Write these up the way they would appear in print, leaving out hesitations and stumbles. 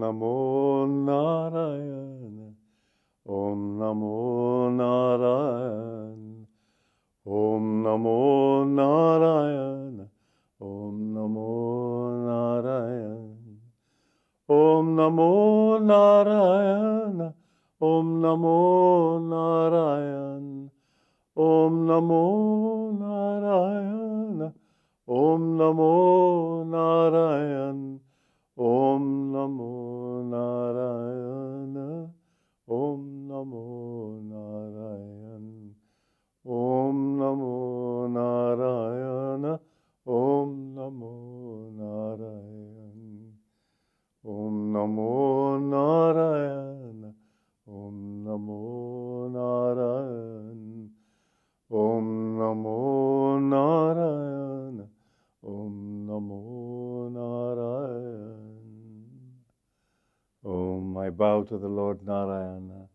Namo Narayana. Om Namo Narayana. Om Namo Narayana. Om Namo Narayana. Om Namo Narayana. Om Namo Narayana. Om Namo Narayana. Om Namo Narayana. Om Namo Narayana. Om Namo Narayana. Om Namo Narayana. Om Namo Narayana. Om Namo Narayana. Om Namo Narayana. Om Namo Narayana. Om Namo Narayana. Om, I bow to the Lord Narayana.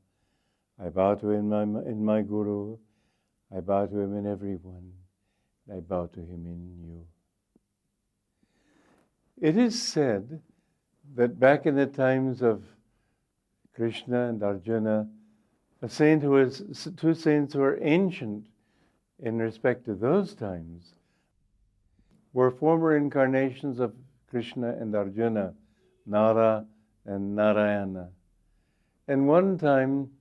I bow to him in my Guru. I bow to him in everyone. I bow to him in you. It is said that back in the times of Krishna and Arjuna, two saints who were ancient in respect to those times were former incarnations of Krishna and Arjuna, Nara and Narayana. And one time,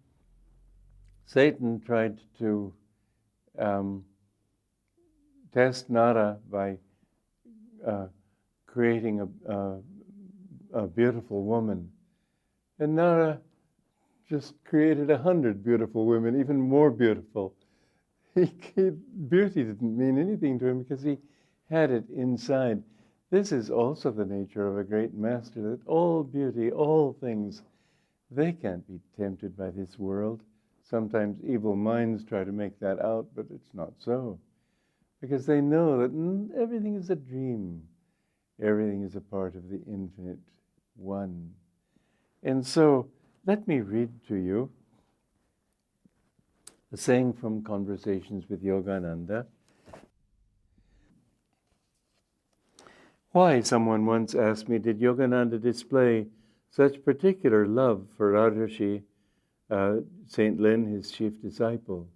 Satan tried to test Nara by creating a beautiful woman. And Nara just created 100 beautiful women, even more beautiful. Beauty didn't mean anything to him because he had it inside. This is also the nature of a great master, that all beauty, all things, they can't be tempted by this world. Sometimes evil minds try to make that out, but it's not so. Because they know that everything is a dream. Everything is a part of the infinite one. And so, let me read to you a saying from Conversations with Yogananda. Why, someone once asked me, did Yogananda display such particular love for Rajarshi, St. Lin, his chief disciple?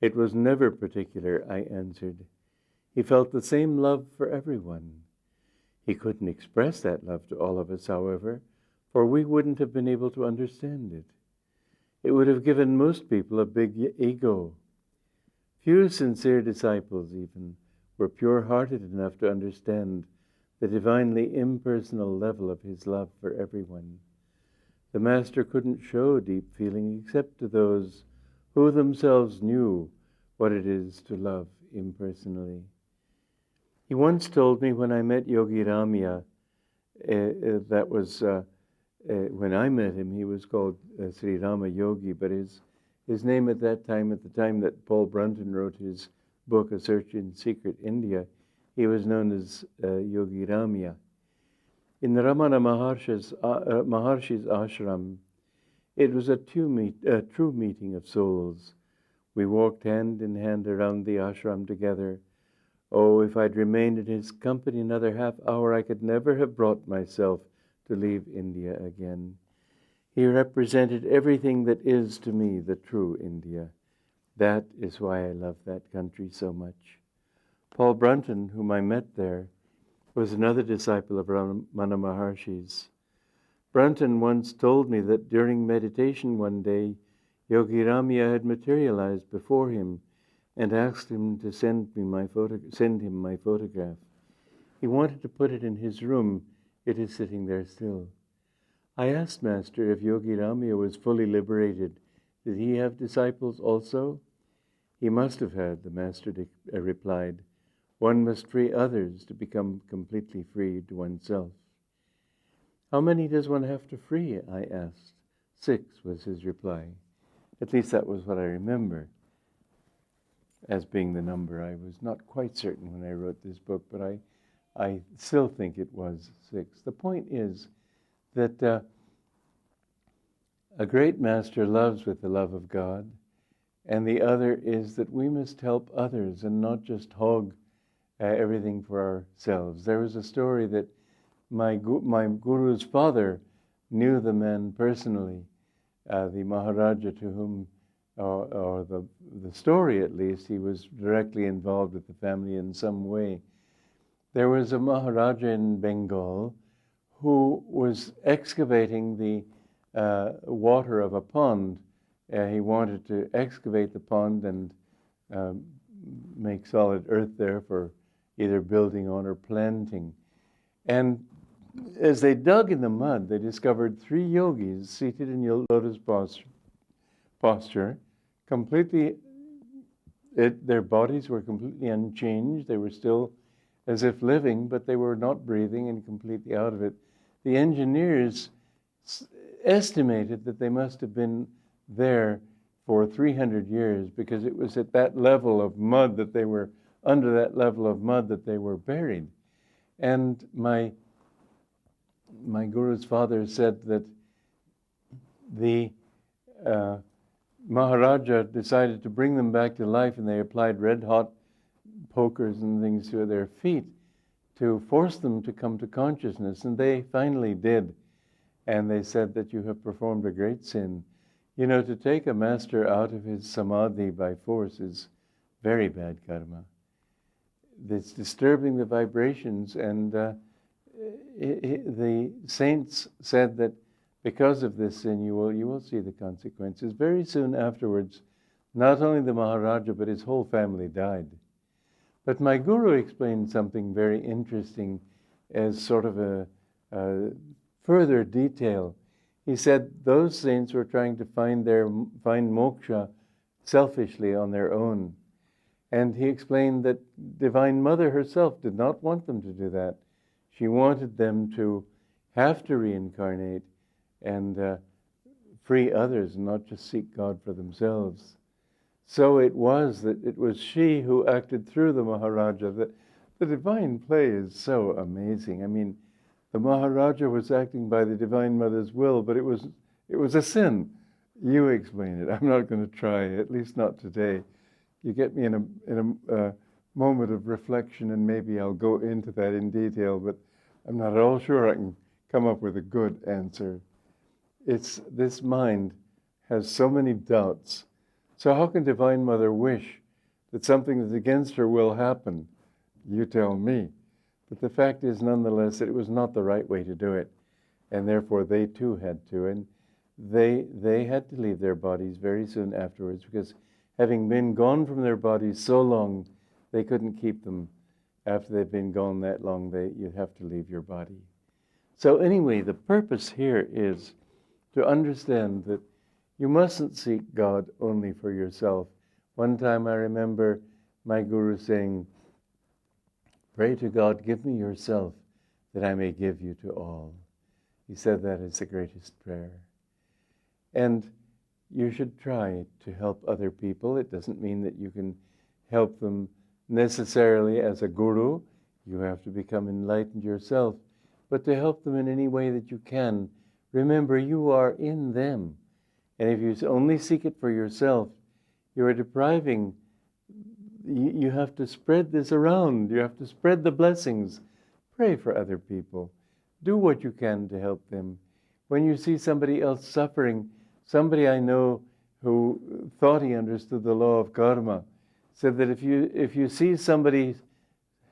It was never particular, I answered. He felt the same love for everyone. He couldn't express that love to all of us, however, for we wouldn't have been able to understand it. It would have given most people a big ego. Few sincere disciples, even, were pure-hearted enough to understand the divinely impersonal level of his love for everyone. The Master couldn't show deep feeling except to those who themselves knew what it is to love impersonally. He once told me when I met Yogi Ramya, that was when I met him, he was called Sri Rama Yogi, but his name at the time that Paul Brunton wrote his book, A Search in Secret India, he was known as Yogi Ramya. In the Ramana Maharshi's ashram, it was a true meeting of souls. We walked hand in hand around the ashram together. Oh, if I'd remained in his company another half hour, I could never have brought myself to leave India again. He represented everything that is to me the true India. That is why I love that country so much. Paul Brunton, whom I met there, was another disciple of Ramana Maharshi's. Brunton once told me that during meditation one day, Yogi Ramya had materialized before him and asked him to send him my photograph. He wanted to put it in his room. It is sitting there still. I asked Master if Yogi Ramya was fully liberated. Did he have disciples also? He must have had, the Master replied. One must free others to become completely free to oneself. How many does one have to free? I asked. 6 was his reply. At least that was what I remember as being the number. I was not quite certain when I wrote this book, but I still think it was 6. The point is that a great master loves with the love of God, and the other is that we must help others and not just hog everything for ourselves. There was a story that my guru's father knew the man personally, the Maharaja to whom, or the story at least, he was directly involved with the family in some way. There was a Maharaja in Bengal who was excavating the water of a pond. He wanted to excavate the pond and make solid earth there for either building on or planting. And as they dug in the mud, they discovered 3 yogis seated in lotus posture, completely, their bodies were completely unchanged. They were still as if living, but they were not breathing and completely out of it. The engineers estimated that they must have been there for 300 years because it was at that level of mud that they were, under that level of mud that they were buried. And my guru's father said that the Maharaja decided to bring them back to life, and they applied red-hot pokers and things to their feet to force them to come to consciousness, and they finally did. And they said that you have performed a great sin. You know, to take a master out of his samadhi by force is very bad karma. It's disturbing the vibrations, and the saints said that because of this sin, you will see the consequences. Very soon afterwards, not only the Maharaja, but his whole family died. But my guru explained something very interesting as sort of a further detail. He said those saints were trying to find moksha selfishly on their own. And he explained that Divine Mother herself did not want them to do that. She wanted them to have to reincarnate and free others, and not just seek God for themselves. So it was that it was she who acted through the Maharaja. The divine play is so amazing. I mean, the Maharaja was acting by the Divine Mother's will, but it was a sin. You explain it. I'm not going to try, at least not today. You get me in a moment of reflection, and maybe I'll go into that in detail, but I'm not at all sure I can come up with a good answer. This mind has so many doubts. So how can Divine Mother wish that something that's against her will happen? You tell me. But the fact is, nonetheless, that it was not the right way to do it. And therefore, they too had to. And they had to leave their bodies very soon afterwards, because having been gone from their bodies so long, they couldn't keep them. After they've been gone that long, you'd have to leave your body. So anyway, the purpose here is to understand that you mustn't seek God only for yourself. One time I remember my guru saying, "Pray to God, give me yourself, that I may give you to all." He said that is the greatest prayer. And you should try to help other people. It doesn't mean that you can help them necessarily as a guru. You have to become enlightened yourself. But to help them in any way that you can, remember you are in them. And if you only seek it for yourself, you are depriving. You have to spread this around. You have to spread the blessings. Pray for other people. Do what you can to help them. When you see somebody else suffering, somebody I know who thought he understood the law of karma said that if you see somebody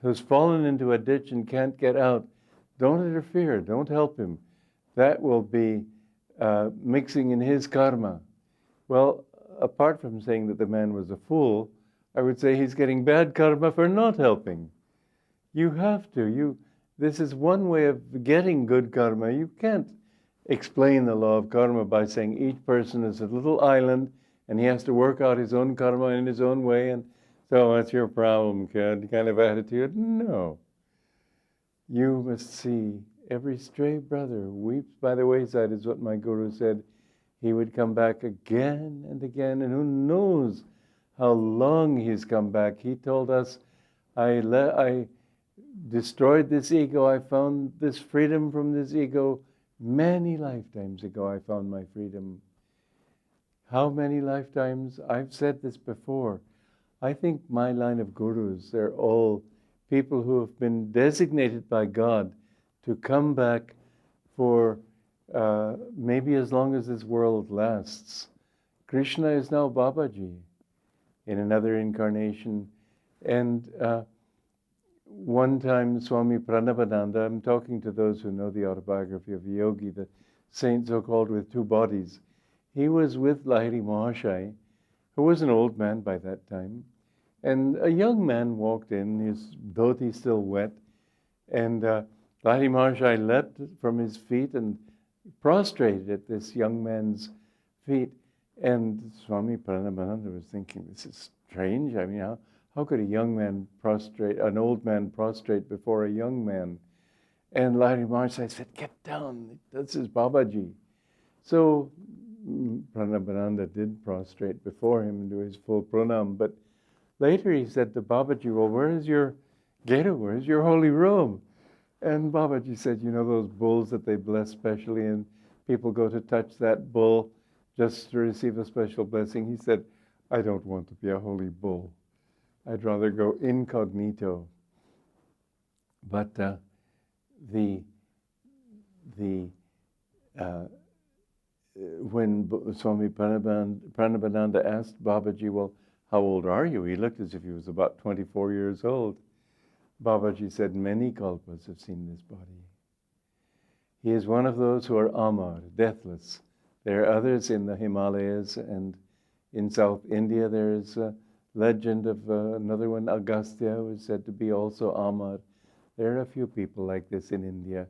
who's fallen into a ditch and can't get out, don't interfere, don't help him. That will be mixing in his karma. Well, apart from saying that the man was a fool, I would say he's getting bad karma for not helping. You have to. This is one way of getting good karma. You can't explain the law of karma by saying each person is a little island and he has to work out his own karma in his own way, and so that's your problem, kid, kind of attitude. No. You must see every stray brother weeps by the wayside, is what my guru said. He would come back again and again, and who knows how long he's come back. He told us, I destroyed this ego, I found this freedom from this ego. Many lifetimes ago I found my freedom. How many lifetimes? I've said this before. I think my line of gurus, they're all people who have been designated by God to come back for maybe as long as this world lasts. Krishna is now Babaji in another incarnation. And one time, Swami Pranabananda, I'm talking to those who know the autobiography of Yogi, the saint so-called with two bodies. He was with Lahiri Mahasaya, who was an old man by that time. And a young man walked in, his dhoti still wet, and Lahiri Mahasaya leapt from his feet and prostrated at this young man's feet. And Swami Pranabananda was thinking, this is strange. I mean, how could a young man prostrate, an old man prostrate before a young man? And Lahiri Mahasaya said, get down, this is Babaji. So Pranabananda did prostrate before him and do his full pranam, but later he said to Babaji, well, where is your geru, where is your holy robe? And Babaji said, you know those bulls that they bless specially and people go to touch that bull just to receive a special blessing? He said, I don't want to be a holy bull. I'd rather go incognito. But when Swami Pranabananda asked Babaji, well, how old are you? He looked as if he was about 24 years old. Babaji said, many kalpas have seen this body. He is one of those who are Amar, deathless. There are others in the Himalayas, and in South India there is a legend of another one, Agastya, who is said to be also Amar. There are a few people like this in India.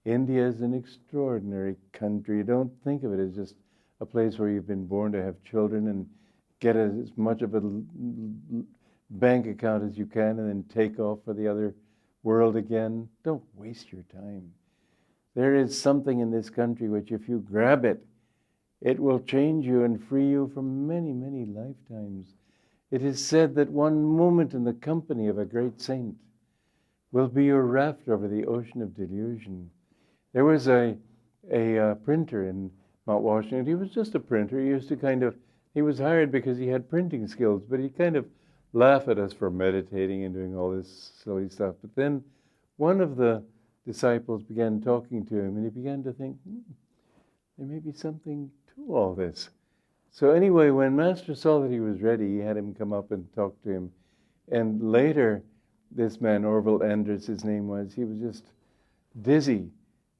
India is an extraordinary country. Don't think of it as just a place where you've been born to have children and get as much of a bank account as you can and then take off for the other world again. Don't waste your time. There is something in this country which, if you grab it, it will change you and free you from many, many lifetimes. It is said that one moment in the company of a great saint will be your raft over the ocean of delusion. There was a printer in Mount Washington. He was just a printer. He used to he was hired because he had printing skills, but he kind of laugh at us for meditating and doing all this silly stuff. But then one of the disciples began talking to him, and he began to think, there may be something to all this. So anyway, when Master saw that he was ready, he had him come up and talk to him. And later, this man, Orville Anders, his name was, he was just dizzy.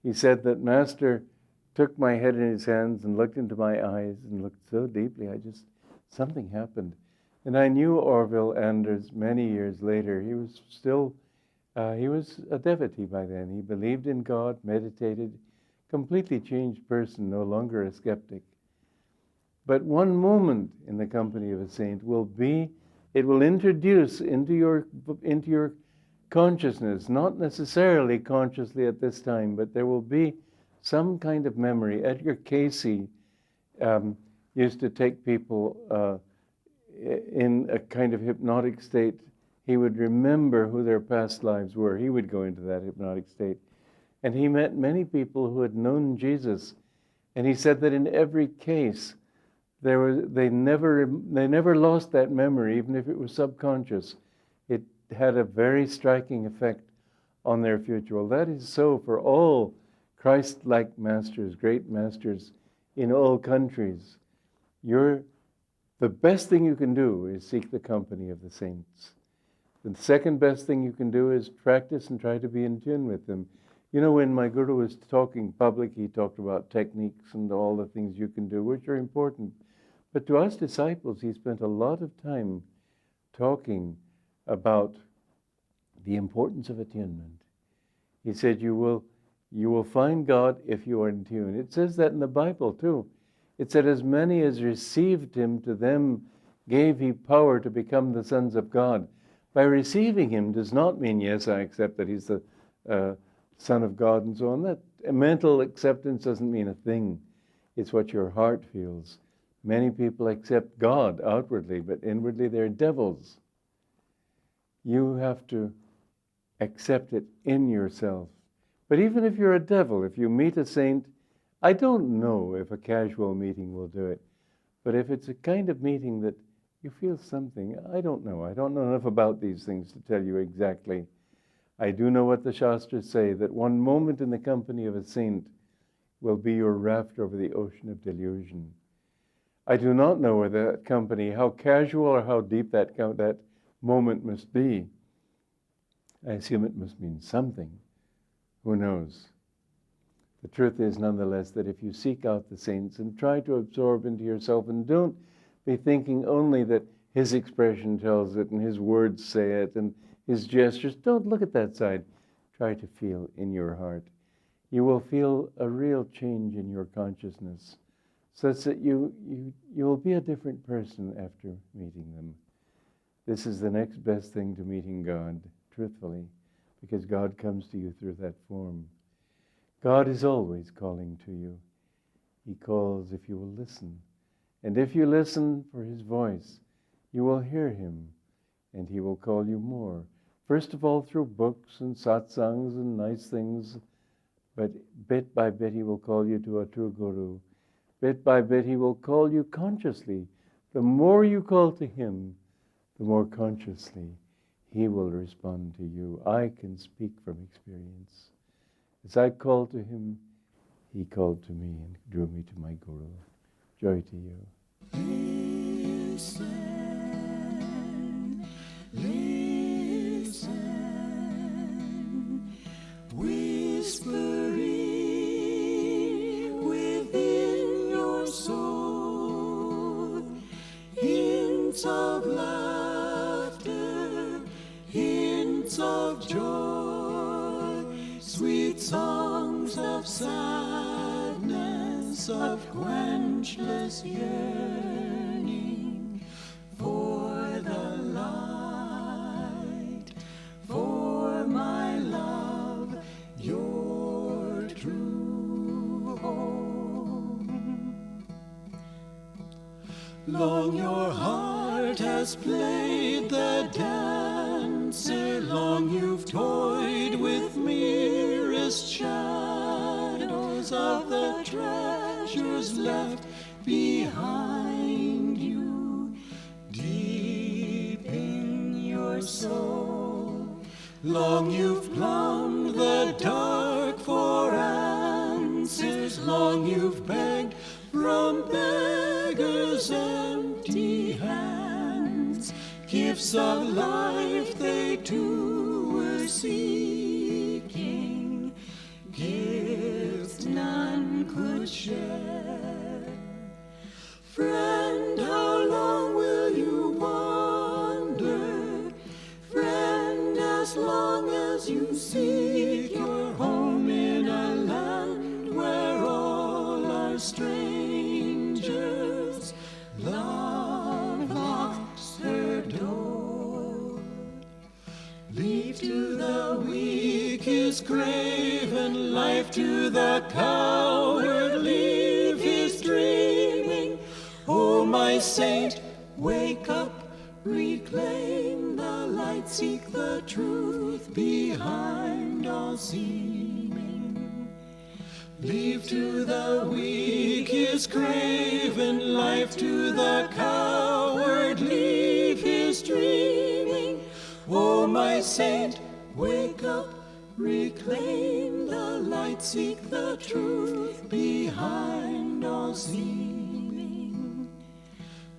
He said that Master took my head in his hands and looked into my eyes and looked so deeply, something happened. And I knew Orville Anders many years later. He was still, he was a devotee by then. He believed in God, meditated, completely changed person, no longer a skeptic. But one moment in the company of a saint it will introduce into your consciousness, not necessarily consciously at this time, but there will be some kind of memory. Edgar Cayce used to take people in a kind of hypnotic state. He would remember who their past lives were. He would go into that hypnotic state. And he met many people who had known Jesus. And he said that in every case, they never lost that memory, even if it was subconscious. It had a very striking effect on their future. Well, that is so for all Christ-like masters, great masters in all countries. The best thing you can do is seek the company of the saints. The second best thing you can do is practice and try to be in tune with them. You know, when my Guru was talking public, he talked about techniques and all the things you can do, which are important. But to us disciples, he spent a lot of time talking about the importance of attunement. He said, you will find God if you are in tune. It says that in the Bible too. It said, as many as received him, to them gave he power to become the sons of God. By receiving him does not mean, yes, I accept that he's the Son of God and so on. That mental acceptance doesn't mean a thing. It's what your heart feels. Many people accept God outwardly, but inwardly they're devils. You have to accept it in yourself. But even if you're a devil, if you meet a saint, I don't know if a casual meeting will do it. But if it's a kind of meeting that you feel something, I don't know. I don't know enough about these things to tell you exactly. I do know what the Shastras say, that one moment in the company of a saint will be your raft over the ocean of delusion. I do not know whether that company, how casual or how deep that moment must be. I assume it must mean something. Who knows? The truth is, nonetheless, that if you seek out the saints and try to absorb into yourself, and don't be thinking only that his expression tells it and his words say it and his gestures, don't look at that side. Try to feel in your heart. You will feel a real change in your consciousness, such that you will be a different person after meeting them. This is the next best thing to meeting God, truthfully, because God comes to you through that form. God is always calling to you. He calls if you will listen. And if you listen for his voice, you will hear him, and he will call you more. First of all, through books and satsangs and nice things, but bit by bit he will call you to a true guru. Bit by bit he will call you consciously. The more you call to him, the more consciously he will respond to you. I can speak from experience. As I called to him, he called to me and drew me to my guru. Joy to you. Listen, listen, whispering within your soul, hints of laughter, hints of joy, sweet songs of sadness, of quenchless yearning for the light, for my love, your true home. Long your heart has played the dancer, long you've toyed with merest shadows of the treasures left behind you, deep in your soul. Long you've plumbed the dark for answers, long you've begged from beggars' empty hands, gifts of life they too were seeking, gifts none could share. Friend, how long will you wander? Friend, as long as you seek your home in a land where all are strangers, love locks her door. Leave to the weak his grave, and life to the coward leave his dreaming. Oh, my saint, wake up, reclaim the light, seek the truth behind all seeming. Leave to the weak his grave, and life to the coward leave his dreaming. Oh, my saint, wake up, reclaim the light, seek the truth behind all seeming.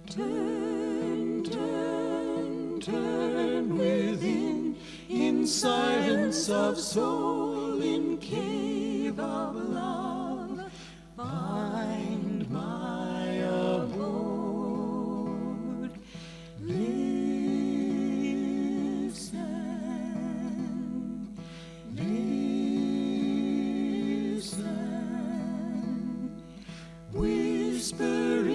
Turn, turn, turn within, in silence of soul, in cave of love, find my abode. Listen, listen, whispering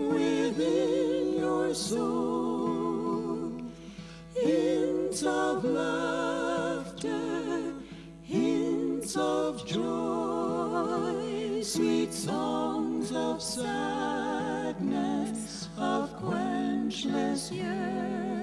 within your soul, hints of laughter, hints of joy, sweet songs of sadness, of quenchless yearning